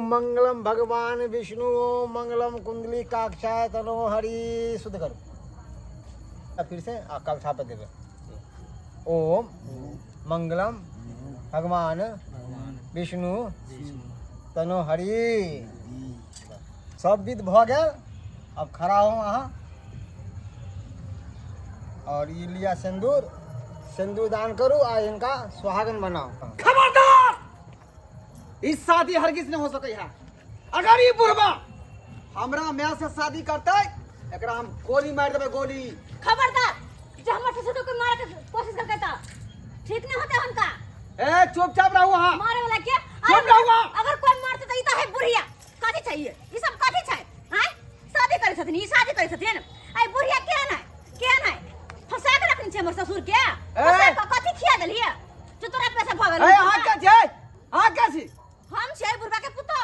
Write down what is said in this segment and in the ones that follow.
ओम मंगलम भगवान विष्णु ओम मंगलम कुंडली काक्षाय तनो हरि। शुद्ध करो फिर से कलछा पे देवे। ओम मंगलम भगवान विष्णु तनो हरि। सब विध भ गया। अब खड़ा हो वहाँ और ये लिया सिंदूर। सिंदूर दान करो और इनका सुहागन बनाओ। खबरदार, इस शादी हरगिज न हो सके है। अगर ये बुढ़वा हमरा मैं से शादी करते एकरा हम गोली मार देबे गोली। खबरदार, जो हमर ससुर को मारे के कोशिश करता था ठीक नहीं होता हमका। ए चुपचाप रहो वहां। मारे वाला क्या? चुप रहो। अगर कोई मारते तो ई तो है बुढ़िया। काठी चाहिए ई सब काठी छै हैं? शादी करे छथिन, ई शादी करे छथिन। आई बुढ़िया के ना फंसा के रखनी छै हमर ससुर के। फंसा के काठी खिया देलिए जो तोरा पैसा भगल। ए हां के छै? हां के छी? हम छै बुढ़वा के पुतौ।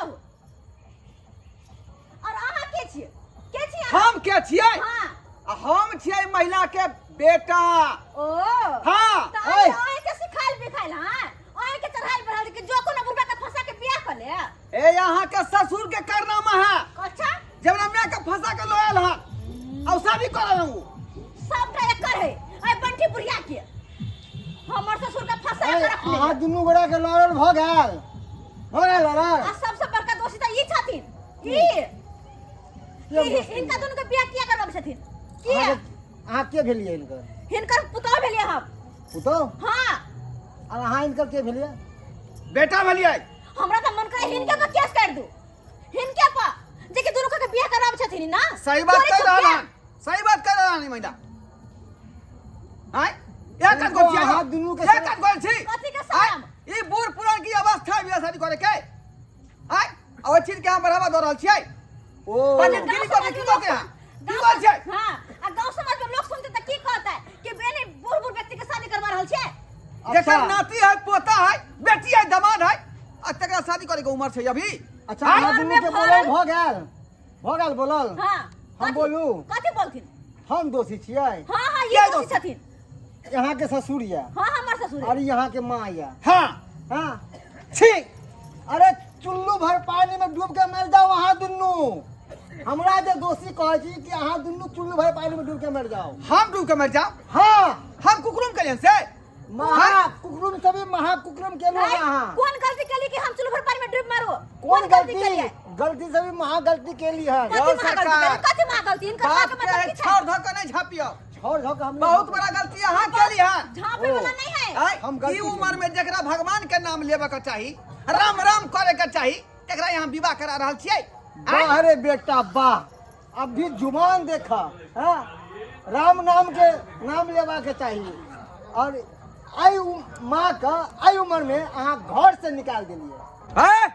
और अहाँ के छियै? के छियै? हम के छियै? हां हम छियै महिला के बेटा। ओ हां तो आए के सिखाइल बिखाइल। हां आए के चढ़ाइल बढ़ाइल के जो कोनो बुढ़वा के फंसा के बियाह कर ले। ए यहाँ के ससुर के कारनामा है। अच्छा जब हमरा के फंसा के लोयल है और शादी करल हूं। सबटा एकर है। आई बंठी बुढ़िया के हमर ससुर के फंसा के रख ले। अहाँ दुनू गोरा के लड़ल भ गेल। हो गेल लड़ल। आ सबसे बड़का दोषी त ई छथिन। इनका दोनों के बियाह किया करब छथिन। किया? अहाँ के भेलिए इनकर? हिनकर पुतौ भेलिए हम। पुतो? हां और अहाँ इनकर के भेलिए? बेटा भलियै। हमरा त मन करे हिनके पर केस कर दू। हिनके पर जे कि दोनों के बियाह करब छथिन ना। सही बात कर रहलन। सही बात कर रहलन महिला। हां एक काट गोल छी। अहाँ दुनू के एक काट गोल छी। कथी के शरम? ई बूढ़ पुरान की अवस्था बियाह शादी करे के। हां और चीज के हम बढ़ावा दे रहल छियै। ओ पंडित गिरी को की को के? की बात छै? हां आ गांव समाज में लोग सुनते त की कहता है कि बेने बूढ़ बूढ़ व्यक्ति के शादी करवा रहल छै। जेकर नाती है, पोता है, बेटी है, दामाद है, आ तकरा शादी करे के उम्र छै अभी। अच्छा अहाँ दुनू के बोलल भ गेल। भ गेल बोलल। हां हम बोलू। कथी बोलथिन? हम दोषी छियै। हां हां ये दोषी छथिन। यहाँ के ससुर या हां हमर ससुर है। और यहाँ के माँ या। हां हाँ छी। अरे चुल्लू भर पानी में डूब के मर जाओ अहाँ दुनू। हमरा जे दोषी कहै छी कि अहाँ दुनू चुल्लू भर पानी में डूब के मर जाओ। हम डूब के मर जाओ। हाँ हम कुकुरुम कलियन से महाकुकुरुम सभी महाकुकुरुम के लोग अहाँ। कौन गलती कली कि हम चुल्लू भर पानी में डूब मारो? कौन गलती? करी है? गलती सभी महा गलती के लिए है। कथी महा गलती? कथी महा गलती? इनका बाप के के मतलब की छै? छोड़ धो के नहीं झापियो। छोड़ धो के हम बहुत बड़ा गलती यहाँ के लिए है। झापे वाला नहीं है। हम हम गलती ई उम्र में जकरा भगवान के नाम लेबे के चाही, राम राम करे के चाही, एकरा यहाँ विवाह करा रहल छियै। वाह रे बेटा वाह। अभी जुबान देखा। हाँ राम नाम के नाम लेवा के चाहिए। और आई माँ का आई उम्र में अहाँ घर से निकाल दिलिए। हैं?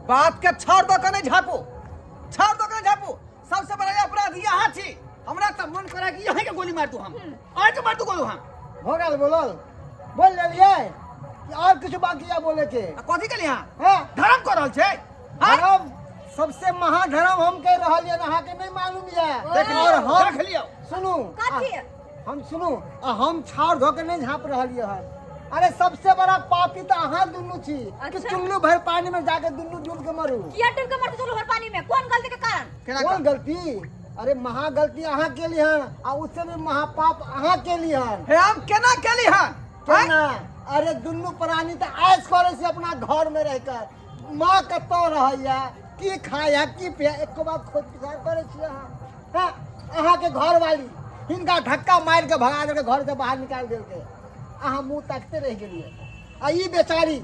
बात के छोड़ दो के नहीं झापो। छोड़ दो के नहीं झापो। सबसे बड़ा अपराधी यहाँ छी। हमरा त मन करे कि यहीं के गोली मार दू हम। आज के मार दू गोली हम। हो गया बोलल। बोल लेलिए कि और कुछ बाकी है बोले के? कथी के लिए यहाँ? हाँ धर्म कर रहल छै। धर्म सबसे महाधर्म हम कह रहा है। अहाँ के नहीं मालूम है। देख और हम देख लियो। सुनू कथी? हम सुनू हम छाड़ धो के नहीं झाँप रही है। अरे सबसे बड़ा पापी तो अहाँ दुनू छी कि अच्छा। चुल्लू भर पानी में जाके दुनू डूब के मरू। किया डूब के मरते चुल्लू भर पानी में? कौन गलती के कारण? केना कौन गलती? अरे महा गलती अहाँ के लिए है और उससे भी महापाप अहाँ के लिए है। हे हम केना केली हन? केना? अरे दुनू प्राणी तो ऐश करे से अपना घर में रहकर माँ कतो रहैया की खाया की पिया एको बात खोज विचार करे छी अहाँ। हाँ, अहाँ के घर वाली हिनका धक्का मार के भगा दे के घर से बाहर निकाल देलके। अहाँ मुंह ताकते रह गेलिए। आ ई बेचारी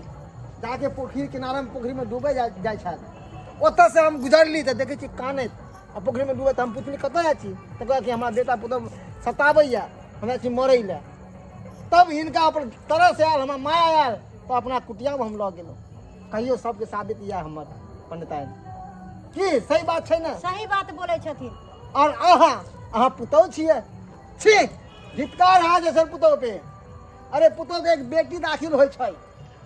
जाके पोखरी किनारा में पोखरी में डूबे जाय छथि। ओतऽ से हम गुजरली तो देखे छी कानैत आ पोखरी में डूबे तो हम पूछली कतऽ जाइ छी तो कहै कि हमरा बेटा पुतहु सताबैया हमरा छी मरै लए। तब हिनका अपन तरह से आयल हमरा माया आयल तो अपना कुटिया में हम लऽ गेलहुँ। कहियो सबके साबित यऽ हमर पंडिताइन की सही बात छै ने? सही बात बोले छथिन। और अहाँ पुतहु छियै छी धिक्कार अहाँ जैसे पुतहु पे। अरे पुतहु के एक बेटी दाखिल होइ छै।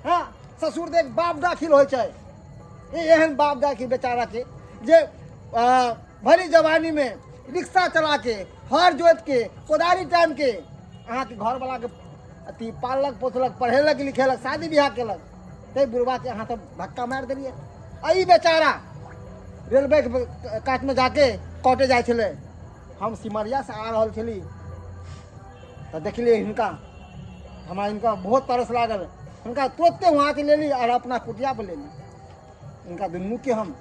हाँ ससुर के एक बाप दाखिल होइ छै। एहन बाप दाखिल बेचारा के जे भरी जवानी में रिक्शा चला के हर जोत के कोदारी टाइम के अहाँ के घर वाला के अथी पालक पोसलक पढ़ेलक लिखेलक शादी ब्याह केलक ते बुढ़वा के अहाँ सब धक्का मार देलिए। आई बेचारा रेलवे के काट में जाके कटे जाए छले। हम सिमरिया से आ रहल छली तो देखलिए हिनका, हमरा इनका बहुत तरस लागल। इनका तुरंते वहाँ के ले ली और अपना कुटिया पर ले ली इनका दुनू के। हम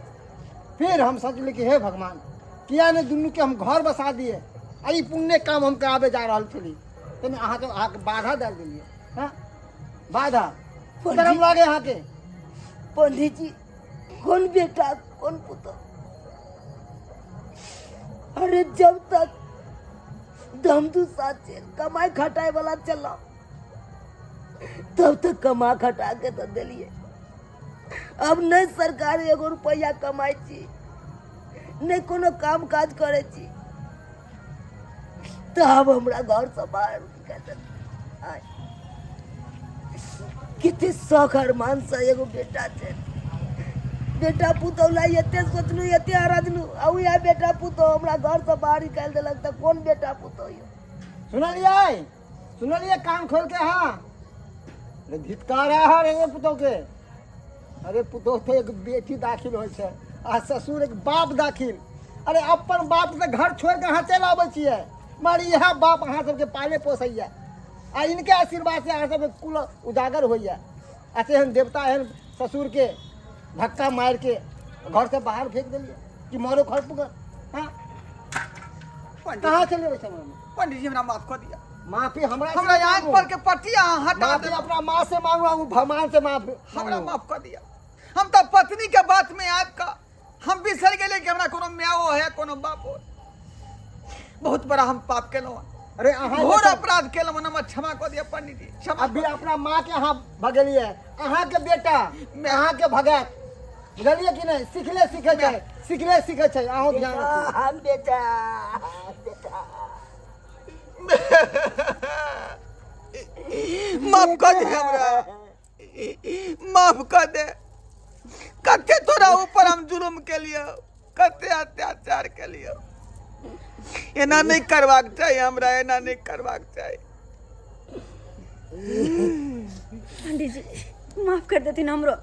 फिर हम सोचली कि हे भगवान किया ने दुनू के हम घर बसा दिए। आई पुण्य काम हम कराबे जा रहल छली तो अहाँ के बाधा डाल दिलिए। हाँ बाधा शर्म लागे अहाँ के। पंडित जी कौन बेटा कौन पुत्र? अरे जब तक दमदू साचे कमाई खटाई वाला चला तब तक कमा खटा के तो दिलिए। अब नहीं सरकार एगो रुपया कमाई छी, नहीं कोनो काम काज करे छी, तो अब हमरा घर से बाहर कितने शौक अरमान से एगो बेटा छे। बेटा पुतौ ला एते सोचलू एते आराधलू आउ या बेटा पुतौ हमरा घर से बाहर निकाल देलक त कौन बेटा पुतौ यो? सुनलिए कान खोल के। हाँ अरे धिक्कार है रे पुतौ के। अरे पुतौ तो एक बेटी दाखिल हो छे आ ससुर एक बाप दाखिल। अरे अपन बाप से घर छोड़ के अहाँ चल आबै छियै, मारी यह बाप अहाँ सबके पाले पोसैया आ इनके आशीर्वाद से अहाँ सबके कुल उजागर होइया। ऐसे हम देवता एहन ससुर के धक्का मार के घर से बाहर फेंक दिलिए कि मारो घर पुगर। हाँ कहाँ चले वैसे में? पंडित जी हमरा माफ कर दिया। माफी हमरा आँख पर के पट्टियाँ हटा माफी दे। अपना माँ से मांगू, भगवान से माफी हमरा माफ कर दिया। हम तो पत्नी के बात में आब का हम बिसर गए कि हमरा कोनो म्याओ है कोनो बापो। बहुत बड़ा हम पाप केलहुँ। अरे अहाँ घोर अपराध केलहुँ, हमरा क्षमा कर दिया पंडित जी। क्षमा अभी अपना माँ के यहाँ भगलिए। अहाँ के बेटा अहाँ के भगत बुझलिए कि नहीं? सीखले सीखे छै। अहूँ ध्यान रखिए। हम बेटा माफ कर दे हमरा, माफ कर दे। कते तोरा ऊपर हम जुल्म के लिए, कते अत्याचार के लिए। एना नहीं करवाक चाहिए हमरा, एना नहीं करवाक चाहिए। पंडित जी माफ कर देथिन हमरो।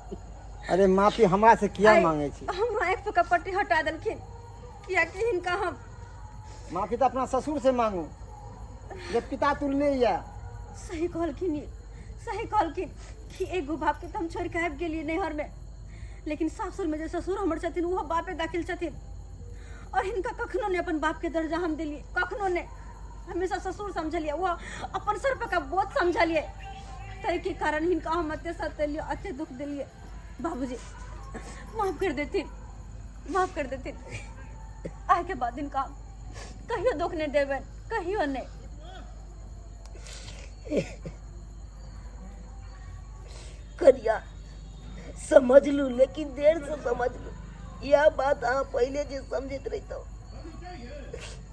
अरे माफी हमरा से किया मांगे छी? हम आँख पर पट्टी हटा देलखिन किया कि हिनका हम माफी तो अपना ससुर से मांगू जे पिता तुल्य या। सही कहलखिन ये, सही कहलखिन कि एगो बाप के तो हम छोड़ के आबि गेलिए नैहर में, लेकिन सासुर में जे ससुर हमर छथिन वो बापे दाखिल छथिन और हिनका कखनो ने अपन बाप के दर्जा हम दिलिए, कखनो ने। हमेशा ससुर समझलिए, वो अपन सर पे का बोझ समझलिए। तय के कारण हिनका हम अत्ते सतेलिए, अत्ते दुख दिलिए। बाबूजी माफ कर देथिन, माफ कर देथिन। आए के बाद इनका कहियो दुख नहीं देवे, कहियो नहीं। करिया समझ लू, लेकिन देर से समझ लू। यह बात आप पहले जे समझत रही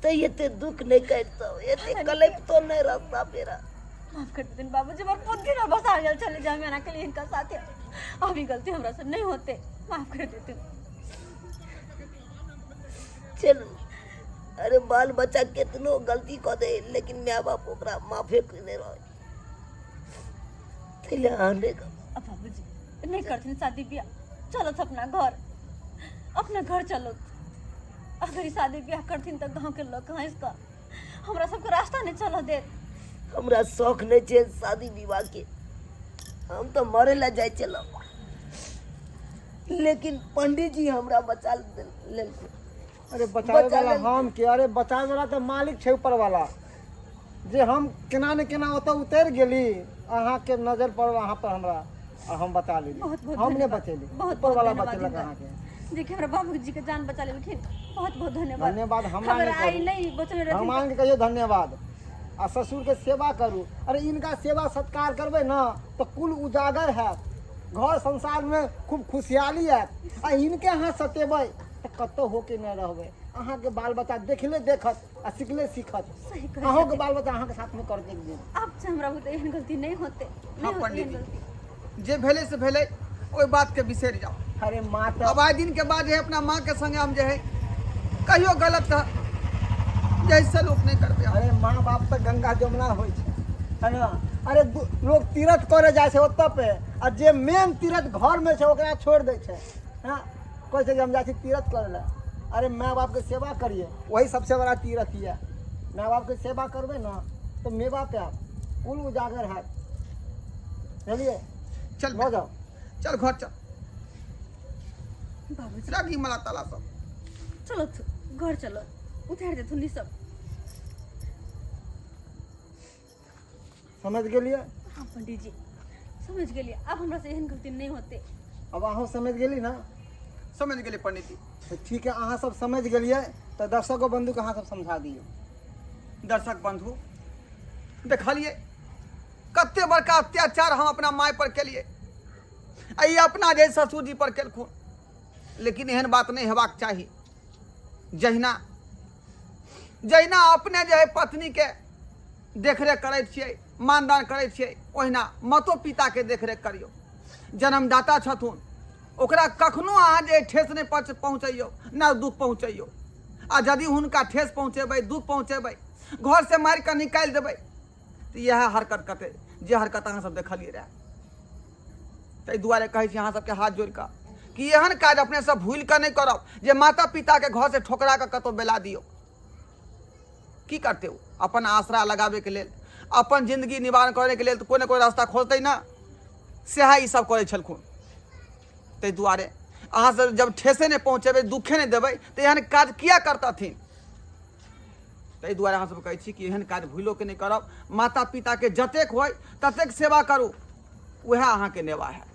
तो ये दुख नहीं करता, ये कलेप तो नहीं रहता मेरा। माफ कर देते बाबूजी, मोर बुद्धि ना बस आ गया चले जा मेरा के लिए इनका साथ है। अभी गलती हमरा से नहीं होते, माफ कर देते। चलो अरे बाल बच्चा कितनो गलती कर दे, लेकिन माँ बाप ओकरा माफे नहीं रहे। अब बाबूजी नहीं करते शादी ब्याह, चलो अपना घर चलो। अगर शादी ब्याह करथिन तो गाँव के लोग कहाँ इसका हमरा सबको रास्ता नहीं चलो दे। हमरा शौक नहीं छे शादी विवाह के, हम तो मरे ला जाए चलो, लेकिन पंडित जी हमरा बचा ले। अरे बचावे वाला हम के? अरे बचावे वाला तो मालिक छे ऊपर वाला, जे हम केना ने केना ओतऽ उतर गेली अहाँ के नजर पर वहाँ पर हमरा और हम बचा लेली। हमने बचेली, ऊपर वाला बचेलक अहाँ के। देखिए हमरा बाबूजी के जान बचा लेलखिन, बहुत बहुत धन्यवाद। धन्यवाद हमरा नहीं बचने रहती भगवान के कहियो धन्यवाद। आ ससुर के सेवा करू। अरे इनका सेवा सत्कार करबे ना तो कुल उजागर है, घर संसार में खूब खुशहाली है। आ इनके यहाँ सतेबै तो कतौ होके न रहबे। अहाँ के बाल बच्चा देखले देखत आ सिखले सीखत। सही कह अहाँ के बाल बच्चा अहाँ के साथ में कर देंगे। अब से हमरा होते एहन गलती नहीं होते। हाँ पंडित जी, जे भेले से भेले, ओई बात के बिसर जाओ। अरे माँ तो अब आए दिन के बाद जे है अपना माँ के संगे हम जे है कहियो गलत जैसे लोग नहीं करते। अरे माँ बाप तो गंगा जमुना हो है ना। अरे लोग तीर्थ करे जाए ओतऽ पे आ जे मेन तीर्थ घर में छै ओकरा छोड़ दे छै। हाँ कोई से हम जाती तीर्थ कर ले। अरे माँ बाप के सेवा करिए, वही सबसे बड़ा तीर्थ है। माँ बाप के सेवा करबे ना तो मेवा पे आप कुल उजागर है। चलिए चल हो जाओ। चल घर चल, बाबूजी रागी मला ताला सब। चलो घर चलो, उतार दे थुनी सब। समझ गेलिए? हाँ पंडित जी समझ गेलिए, अब हमरा से एहन गलती नहीं होते। अब अहाँ समझ गेली ना? समझ गेली पंडित जी। तो ठीक है, अहाँ सब समझ गेलिए तो दर्शकों बंधु के अहाँ सब समझा दिए। दर्शक बंधु देखलिए कते बड़का अत्याचार हम अपना माय पर केलिए, आई अपना जे ससुर जी पर केलखुन। लेकिन एहन बात नहीं हेबाक चाही। जहिना जहिना अपने जे है पत्नी के देखरेख करै छियै, मानदान करै छियै, ओहिना मातो पिता के देखरेख करियो। जन्मदाता छथुन, ओकरा कखनो अहाँ जे ठेस नहीं पहुँचैयो ना दुख पहुँचैयो। आ यदि हुनका ठेस पहुँचेबै, दुख पहुँचेबै, घर से मारि कऽ निकालि देबै तो यह हरकत करते जे हरकत अहाँ सब देखलिए रहे। ताहि दुआरे कहै छी अहाँ सबके हाथ जोड़ कऽ कि एहन काज अपने सब भूल कऽ नहि करब जे माता पिता के घर से ठोकरा कऽ कतौ बेला दियौ। की करते हो? अपन आसरा लगाबे के लेल, अपन जिंदगी निवारण करे के लेल तो कोई ना कोई रास्ता खोजतै ना, सेहा ई सब करै छलखुन। ताहि दुआरे अहाँ सब जब ठेसे नहीं पहुँचेबै, दुखे नहीं देबै तो एहन काज किया करतथिन। ताहि दुआरे अहाँ सब कहै छी कि एहन काज भूलो के नहीं करब। माता पिता के जतेक होय ततेक सेवा करू, वह अहाँ के नेवा है।